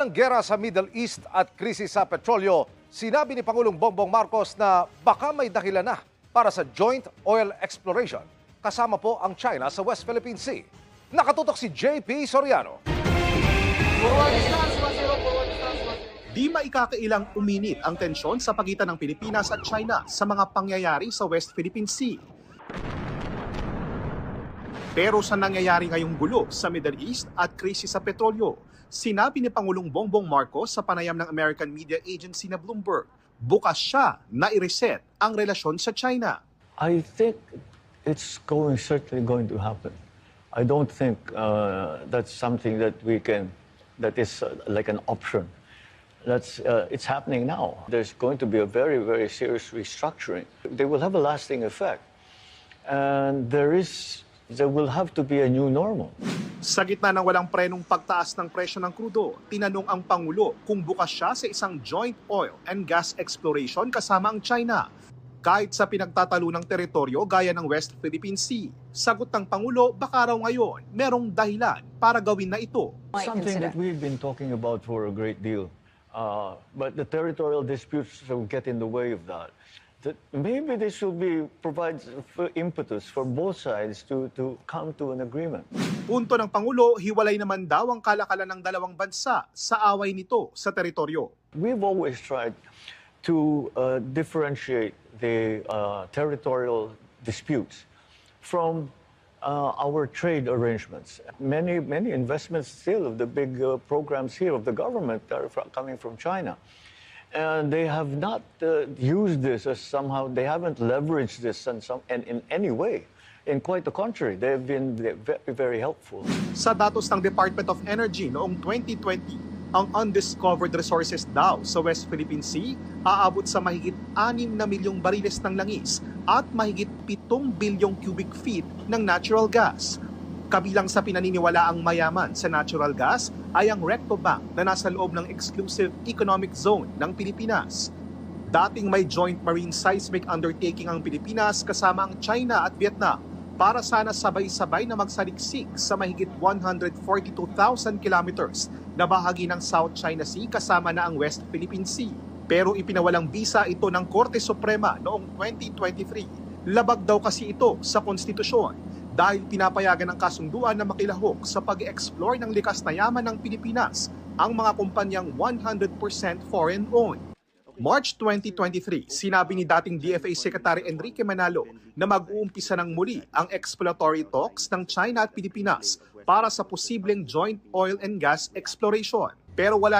Ng gera sa Middle East at krisis sa petrolyo, sinabi ni Pangulong Bongbong Marcos na baka may dahilan na para sa joint oil exploration. Kasama po ang China sa West Philippine Sea. Nakatutok si JP Soriano. Di maikakailang uminit ang tensyon sa pagitan ng Pilipinas at China sa mga pangyayari sa West Philippine Sea. Pero sa nangyayari ngayong gulo sa Middle East at krisis sa petrolyo, sinabi ni Pangulong Bongbong Marcos sa panayam ng American media agency na Bloomberg, bukas siya na i-reset ang relasyon sa China. I think it's certainly going to happen. I don't think that's something that that is like an option. It's happening now. There's going to be a very, very serious restructuring. They will have a lasting effect. And there will have to be a new normal. Sa gitna ng walang prenong pagtaas ng presyo ng krudo, tinanong ang Pangulo kung bukas siya sa isang joint oil and gas exploration kasama ang China. Kahit sa pinagtatalo ng teritoryo gaya ng West Philippine Sea. Sagot ng Pangulo, baka raw ngayon merong dahilan para gawin na ito. Something that we've been talking about for a great deal. But the territorial disputes will get in the way of that. Maybe this will provide impetus for both sides to come to an agreement. Punto ng Pangulo, hiwalay naman daw ang kalakalan ng dalawang bansa sa away nito sa teritoryo. We've always tried to differentiate the territorial disputes from our trade arrangements. Many investments still of the big programs here of the government are coming from China. And they have not used this as somehow, they haven't leveraged this in any way. In quite the contrary, they have been very, very helpful. Sa datos ng Department of Energy noong 2020, ang undiscovered resources daw sa West Philippine Sea aabot sa mahigit 6 na milyong bariles ng langis at mahigit 7 bilyong cubic feet ng natural gas. Kabilang sa pinaniniwalaang mayaman sa natural gas ay ang Recto Bank na nasa loob ng exclusive economic zone ng Pilipinas. Dating may joint marine seismic undertaking ang Pilipinas kasama ang China at Vietnam para sana sabay-sabay na magsaliksik sa mahigit 142,000 kilometers na bahagi ng South China Sea kasama na ang West Philippine Sea. Pero ipinawalang bisa ito ng Korte Suprema noong 2023. Labag daw kasi ito sa konstitusyon dahil pinapayagan ng kasunduan na makilahok sa pag-explore ng likas na yaman ng Pilipinas ang mga kumpanyang 100% foreign-owned. March 2023, sinabi ni dating DFA Secretary Enrique Manalo na mag-uumpisa ng muli ang exploratory talks ng China at Pilipinas para sa posibleng joint oil and gas exploration. Pero wala